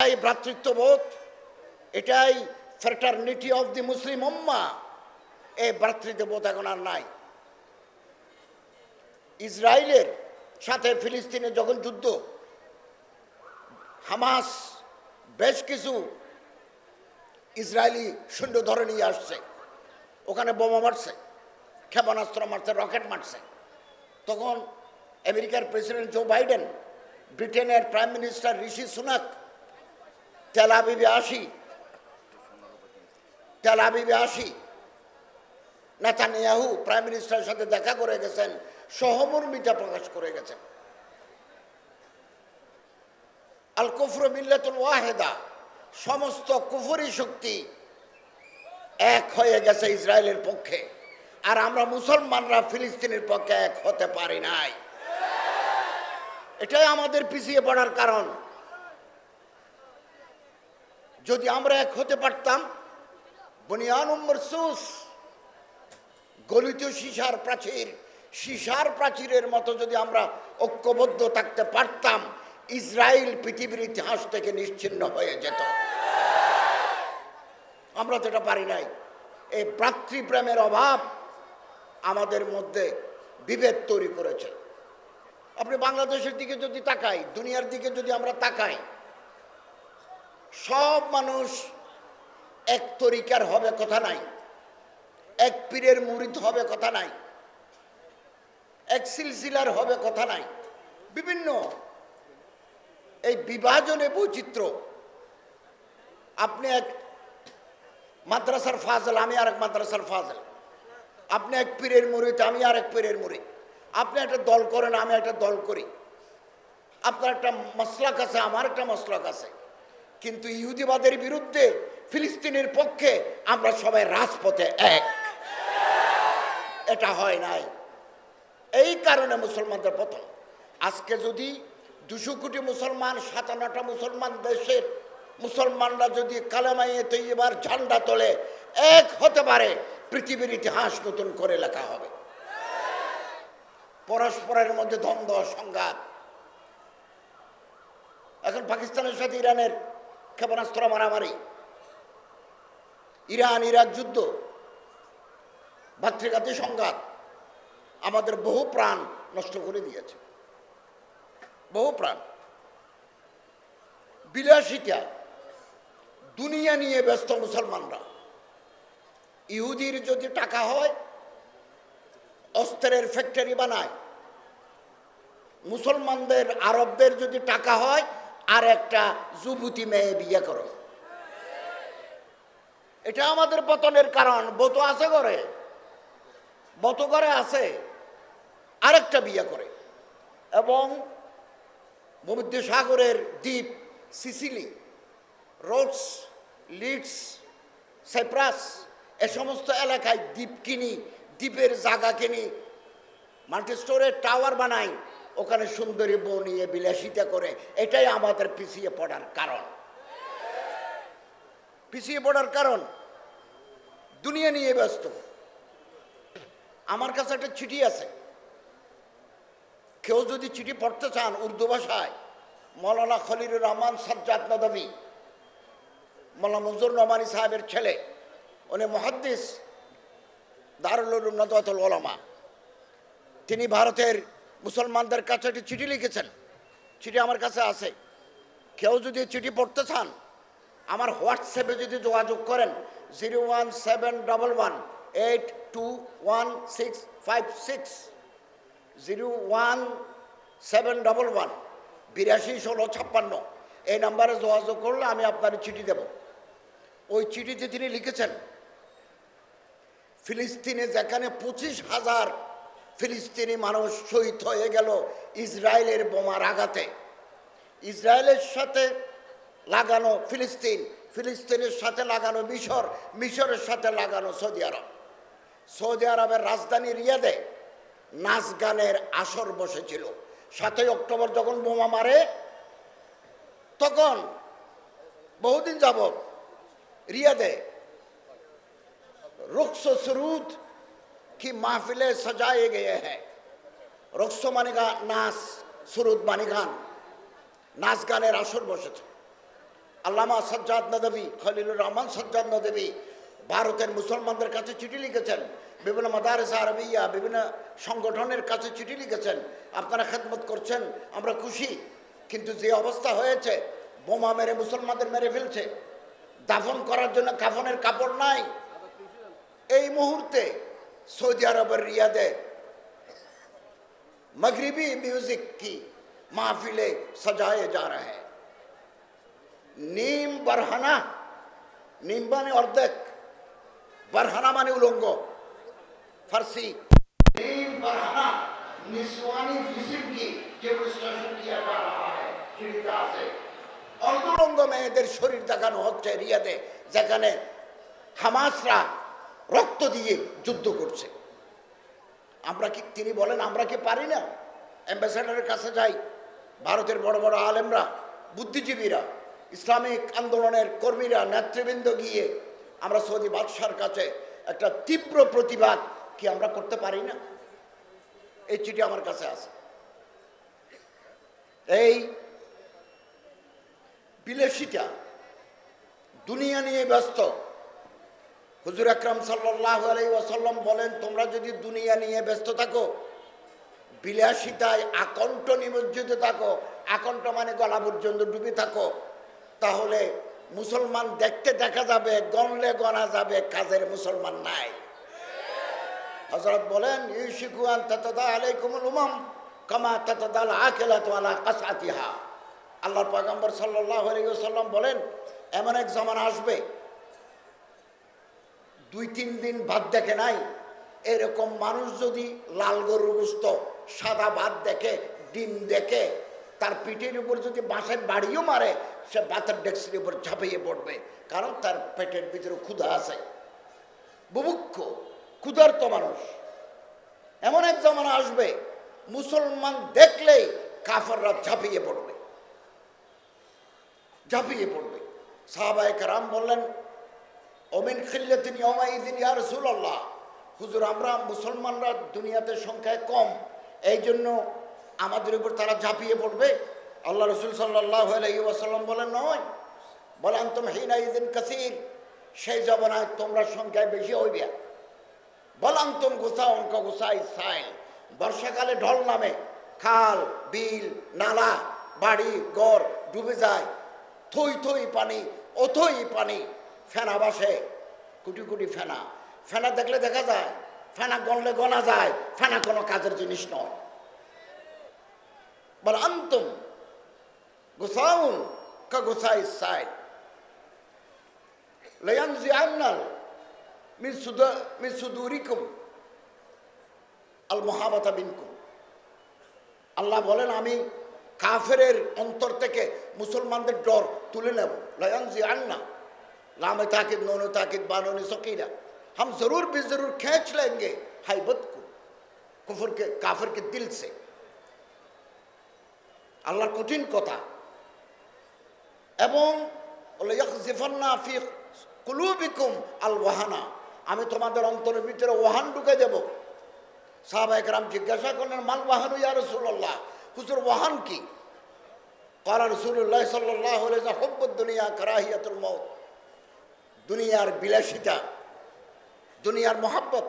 এই ভ্রাতৃত্ববোধ, এটাই fraternity of the মুসলিম উম্মাহ। এই ভ্রাতৃত্ববোধ এখন আর নাই। ইসরায়েলের সাথে ফিলিস্তিনের যখন যুদ্ধ, হামাস বেশ কিছু ইসরায়েলি সৈন্য ধরে নিয়ে আসছে, ওখানে বোমা মারছে, ক্ষেপণাস্ত্র মারছে, রকেট মারছে। তখন আমেরিকার প্রেসিডেন্ট জো বাইডেন, ব্রিটেনের প্রাইম মিনিস্টার ঋষি সুনাক তেল আবিবে আসি নেতানিয়াহু প্রাইম মিনিস্টারের সাথে দেখা করে গেছেন, সহমর্মিতা প্রকাশ করে গেছেন। আল কুফরু মিল্লাতুন ওয়াহিদা, সমস্ত কুফরি শক্তি এক হয়ে গেছে ইসরায়েলের পক্ষে, আর আমরা মুসলমানরা ফিলিস্তিনের পক্ষে এক হতে পারি নাই। এটাই আমাদের পিছিয়ে পড়ার কারণ। যদি আমরা এক হতে পারতাম, বুনিয়ানুম মারসুস, গলিত সীসার প্রাচীরের মতো যদি আমরা ঐক্যবদ্ধ থাকতে পারতাম, ইসরায়েল পৃথিবীর ইতিহাস থেকে নিশ্চিহ্ন হয়ে যেত। আমরা তো এটা পারি নাই। এই ভ্রাতৃপ্রেমের অভাব আমাদের মধ্যে বিভেদ তৈরি করেছে। আপনি বাংলাদেশের দিকে যদি তাকাই, দুনিয়ার দিকে যদি আমরা তাকাই, সব মানুষ এক তরিকার হবে কথা নাই, এক পীরের মুরিদ হবে কথা নাই, এক সিলসিলার হবে কথা নাই। বিভিন্ন এই বিভাজনে বৈচিত্র্য। আপনি এক মাদ্রাসার ফাজল, আমি আরেক মাদ্রাসার ফাজল। আপনি এক পীরের মুরিদ, আমি আরেক পীরের মুরিদ। আপনি একটা দল করেন, আমি একটা দল করি। আপনার একটা মাসলাক আছে, আমার একটা মাসলাক আছে। কিন্তু ইহুদিবাদের বিরুদ্ধে, ফিলিস্তিনের পক্ষে আমরা সবাই রাজপথে এক। এটা হয় নাই। এই কারণে মুসলমানদের পতন। আজকে যদি 200 কোটি মুসলমান, 57টা মুসলমান দেশের মুসলমানরা যদি কালেমায়ে তৈয়বার ঝান্ডা তোলে, এক হতে পারে, পৃথিবীর ইতিহাস নতুন করে লেখা হবে। পরস্পরের মধ্যে দ্বন্দ্ব, সংঘাত। এখন পাকিস্তানের সাথে ইরানের ক্ষেপণাস্ত্র মারামারি, ইরান ইরাক যুদ্ধ, ভাতৃঘাতী সংঘাত আমাদের বহু প্রাণ নষ্ট করে দিয়েছে। বহু প্রাণ। বিলাসিতা, দুনিয়া নিয়ে ব্যস্ত মুসলমানরা। ইহুদির যদি টাকা হয়, অস্ত্রের ফ্যাক্টরি বানায়। মুসলমানদের, আরবদের যদি টাকা হয়, আর একটা যুবতী মেয়ে বিয়ে করো। এটা আমাদের পতনের কারণ। বত আছে ঘরে, বত ঘরে আছে, আরেকটা বিয়ে করে। এবং ভূমধ্যসাগরের দ্বীপ সিসিলি, রোডস, লিডস, সাইপ্রাস, এ সমস্ত এলাকায় দ্বীপ কিনি, দ্বীপের জায়গা কিনি, মাল্টিস্টোরের টাওয়ার বানাই, ওখানে সুন্দরী বউ নিয়ে বিলাসিতা করে। এটাই আমাদের পিছিয়ে পড়ার কারণ। পিছিয়ে পড়ার কারণ দুনিয়া নিয়ে ব্যস্ত। আমার কাছে একটা চিঠি আছে, কেউ যদি চিঠি পড়তে চান উর্দু ভাষায়, মৌলানা খলিলুর রহমান সাজ্জাদ নদভী, মৌলানা মঞ্জুর নোমানী সাহেবের ছেলে, উনি মুহাদ্দিস, দারুল উলুম নদওয়াতুল উলামা। তিনি ভারতের মুসলমানদের কাছে একটি চিঠি লিখেছেন। চিঠি আমার কাছে আছে। কেউ যদি চিঠি পড়তে চান, আমার হোয়াটসঅ্যাপে যদি যোগাযোগ করেন, 01711821656, 01711821656, এই নাম্বারে যোগাযোগ করলে আমি আপনার চিঠি দেব। ওই চিঠিতে তিনি লিখেছেন, ফিলিস্তিনে যেখানে 25,000 ফিলিস্তিনি মানুষ শহীদ হয়ে গেল ইসরায়েলের বোমার আঘাতে, ইসরায়েলের সাথে লাগানো ফিলিস্তিন, ফিলিস্তিনের সাথে লাগানো মিশর, মিশরের সাথে লাগানো সৌদি আরব। সৌদি আরবের রাজধানী রিয়াদে নাচ গানের আসর বসেছিল। 7ই অক্টোবর যখন বোমা মারে, তখন বহুদিন যাবত রিয়াদে রুকস সুরুদ কি মাহফিলে সজায়ে গয়ে হ্যাঁ। রুকস মানে নাচ, সুরুদ মানে গান, নাচ গানের আসর বসেছে। আল্লামা সাজ্জাদ নদভী, খলিলুর রহমান সাজ্জাদ নদভী ভারতের মুসলমানদের কাছে চিঠি লিখেছেন, বিভিন্ন মাদারিস আরবিয়া, বিভিন্ন সংগঠনের কাছে চিঠি লিখেছেন, আপনারা খেদমত করছেন, আমরা খুশি। কিন্তু যে অবস্থা হয়েছে, বোমা মেরে মুসলমানদের মেরে ফেলছে, দাফন করার জন্য কাফনের কাপড় নাই। এই মুহূর্তে সৌদি আরবের রিয়াদে मगरिबी म्यूजिक की महफिलें सजाए जा रहे हैं। नीम बरहाना, नीम माने अर्धेक, बरहाना माने उलंग, फारसी नीम बरहाना निस्वानी फिसिल की डेमोन्स्ट्रेशन किया जा रहा है चिड़िका से। अर्धुलंग মেয়েদের শরীর দেখানো হচ্ছে রিয়াদে, যেখানে হামাসরা রক্ত দিয়ে যুদ্ধ করছে। আমরা কি, তিনি বলেন আমরা কি পারি না? অ্যাম্বাসেডারের কাছে যাই, ভারতের বড় বড় আলেমরা, বুদ্ধিজীবীরা, ইসলামিক আন্দোলনের কর্মীরা, নেতৃবৃন্দ গিয়ে আমরা সৌদি বাদশার কাছে একটা তীব্র প্রতিবাদ কি আমরা করতে পারি না? এই চিঠি আমার কাছে আছে। এই বিলাসিতা দুনিয়া নিয়ে ব্যস্ত। হুজুর আকরাম সাল্লাল্লাহু আলাইহি ওয়াসাল্লাম বলেন, তোমরা যদি দুনিয়া নিয়ে ব্যস্ত থাকো, বিলাসিতায় আকণ্ঠ নিমজ্জিত থাকো, আকণ্ঠ মানে গলা পর্যন্ত ডুবে থাকো, তাহলে মুসলমান দেখতে দেখা যাবে, গণলে গণা যাবে, কাজের মুসলমান নাই। হযরত বলেন, ইউশিকু আন তাতাদা আলাইকুমুল উমাম কামা তাতাদাল আকিলাতু আলা কাসাতিহা। আল্লাহর পয়গম্বর সাল্লাল্লাহু আলাইহি ওয়াসাল্লাম বলেন, এমন এক জামানা আসবে, 2-3 দিন ভাত দেখে নাই, এরকম মানুষ যদি লাল গরুর গোশত, সাদা ভাত দেখে, ডিম দেখে, তার পিঠের উপর যদি বাঁশের বাড়িও মারে, সে ভাতের ডেক্সির উপর ঝাঁপিয়ে পড়বে, কারণ তার পেটের ভিতরে ক্ষুধা আছে। বুভুক্ষ ক্ষুধার্ত মানুষ। এমন এক জামানা আসবে, মুসলমান দেখলেই কাফেররা ঝাঁপিয়ে পড়বে, ঝাঁপিয়ে পড়বে। সাহাবায়ে কেরাম বললেন, ওমিন খিল্লাতিন ইয়াউমাইযিন ইয়া রাসূলুল্লাহ, হুজুর আমরা মুসলমানরা দুনিয়াতে সংখ্যায় কম, এই জন্য আমাদের উপর তারা ঝাঁপিয়ে পড়বে। আল্লাহ রাসূল সাল্লাল্লাহু আলাইহি ওয়াসাল্লাম বলেন, নয়, বলে আনতুম হিনাইযিন কাসীর, সেই জমানায় তোমরা সংখ্যায় বেশি হইবে। বল আনতুম গুসাউন কা গুসাই সাইল, বর্ষাকালে ঢল নামে, খাল বিল নালা বাড়ি ঘর ডুবে যায়, থই থই পানি, অথই পানি, ফেনা বাসে, কোটি কোটি ফেনা। ফেনা দেখলে দেখা যায়, ফেনা গণলে গণা যায়, ফেনা কোনো কাজের জিনিস নয়। বল আনতুম গুসাউন কা গুসাই সাইল লায়ানজিআন্নাল মিন সুদুরিকুম আল মুহাবাতা বিনকুম। আল্লাহ বলেন, আমি কাফেরের অন্তর থেকে মুসলমানদের ডর তুলে নেব। লায়ানজিআন্না, लाम ताकिद नोनो ताकिद बानो ने सकीला, हम जरूर भी जरूर खींच लेंगे हाइबत को कुफर के काफिर के दिल से। আল্লাহর কঠিন কথা। এবং ইয়াকযিফান্না ফি কুলুবিকুম আল ওয়াহানা, আমি তোমাদের অন্তরের ভিতরে ওয়াহান ঢুকে দেব। সাহাবায়ে কেরাম জিজ্ঞাসা করলেন, মাল ওয়াহানু ইয়া রাসূলুল্লাহ, হুজুর ওয়াহান কি? ক্বালা রাসূলুল্লাহ সাল্লাল্লাহু আলাইহি ওয়াসাল্লাম, হুব্বুদ দুনিয়া কারাহিয়াতুল মউত, দুনিয়ার বিলাসিতা, দুনিয়ার মহাব্বত।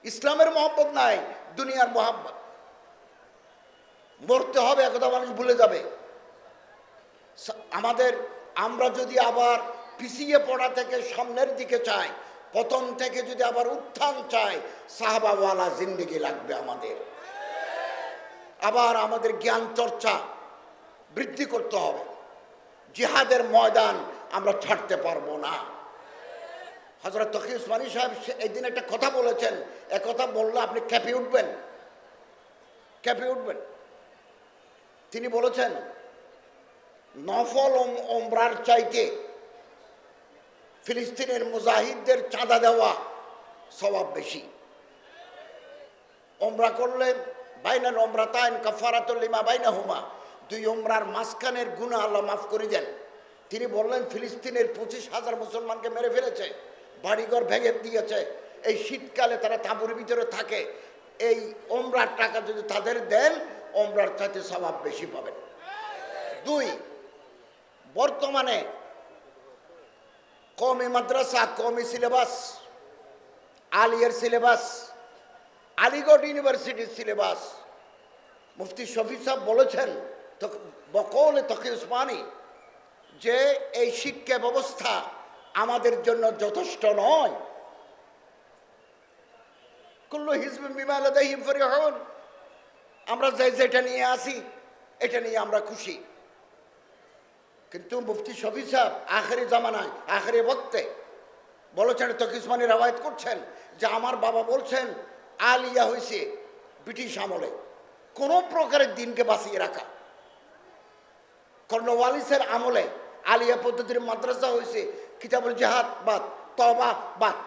ইসলামের মহাব্বত নাই, দুনিয়ার মহাব্বত। মরতে হবে একথা মানুষ ভুলে যাবে। আমরা যদি আবার পিছিয়ে পড়া থেকে সামনের দিকে চাই, পতন থেকে যদি আবার উত্থান চাই, সাহাবাওয়ালা জিন্দেগি লাগবে আমাদের। আবার আমাদের জ্ঞান চর্চা বৃদ্ধি করতে হবে। জিহাদের ময়দান আমরা ছাড়তে পারবো না। হযরত তকি উসমানী সাহেব একদিন একটা কথা বলেছেন, একথা বললে আপনি কেঁপে উঠবেন, কেঁপে উঠবেন। তিনি বলেছেন, নফল ওমরার চাইতে ফিলিস্তিনের মুজাহিদদের চাঁদা দেওয়া সওয়াব বেশি। ওমরা করলে বাইনাল ওমরাতাইন কাফারাতুল লিমা বাইনাহুমা, 2 ওমরার মাঝখানের গুনাহ আল্লাহ মাফ করে দেন। তিনি বললেন, ফিলিস্তিনের 25,000 মুসলমানকে মেরে ফেলেছে, বাড়িঘর ভেঙে দিয়েছে, এই শীতকালে তারা তাঁবুর ভিতরে থাকে, এই ওমরার টাকা যদি তাদের দেন, ওমরার চাইতে সওয়াব বেশি পাবেন। 2, বর্তমানে কওমি মাদ্রাসা, কওমি সিলেবাস, আলিয়ার সিলেবাস, আলিগড় ইউনিভার্সিটির সিলেবাস, মুফতি শফি সাহেব বলেছেন বকৌলে তকি উসমানী যে এই শিক্ষা ব্যবস্থা আমাদের জন্য যথেষ্ট নয়। কুল্লু হিজবিন বিমা লাদাইহিম ফারিহুন, আমরা যেটা নিয়ে আসি এটা নিয়ে আমরা খুশি। কিন্তু মুফতি শফি সাহেব আখেরি জামানায়, আখেরি বক্তে বলেছেন, তকি উসমানী রওয়ায়াত করছেন যে আমার বাবা বলছেন আলিয়া হয়েছে ব্রিটিশ আমলে কোনো প্রকারের দিনকে বাঁচিয়ে রাখা। কর্নওয়ালিসের আমলে আলিয়া পদ্ধতির মাদ্রাসা হয়েছে কিতাবুল জিহাদ বাদ, তওবা বাদ,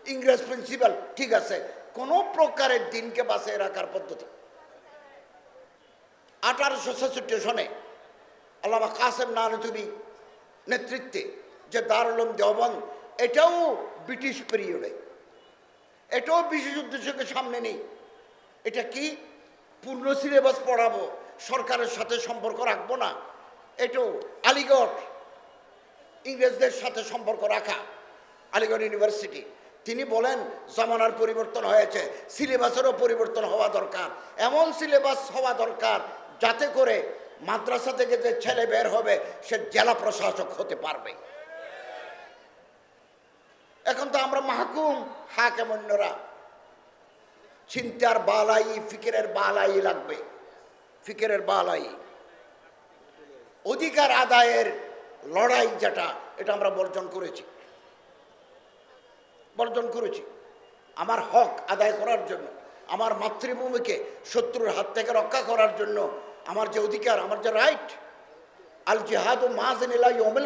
ইংরেজ প্রিন্সিপাল ঠিক আছে, কোনো প্রকারের দিনকে বাঁচিয়ে রাখার পদ্ধতি। 1866 সনে আল্লামা কাসেম নানুতুবি নেতৃত্বে যে দারুল উলুম দেওবন্দ, এটাও ব্রিটিশ পিরিয়ডে, এটাও বিশেষ উদ্দেশ্যকে সামনে নেই। এটা কি পূর্ণ সিলেবাস পড়াবো, সরকারের সাথে সম্পর্ক রাখবো না, এটাও আলিগড় ইংরেজদের সাথে সম্পর্ক রাখা, আলিগড় ইউনিভার্সিটি। তিনি বলেন জামানার পরিবর্তন হয়েছে, সিলেবাসেরও পরিবর্তন হওয়া দরকার, এমন সিলেবাস হওয়া দরকার যাতে করে মাদ্রাসা থেকে যে ছেলে বের হবে সে জেলা প্রশাসক হতে পারবে। এখন তো আমরা মাহকুম, হাকিম, অন্যরা চিন্তার বালাই, ফিকিরের বালাই লাগবে, ফিকিরের বালাই, অধিকার আদায়ের লড়াই যেটা, এটা আমরা বর্জন করেছি, বর্জন করেছি। আমার হক আদায় করার জন্য, আমার মাতৃভূমিকে শত্রুর হাত থেকে রক্ষা করার জন্য আমার যে অধিকার, আমার যে রাইট, আল জিহাদু মাযিন ইলা ইয়াউমিল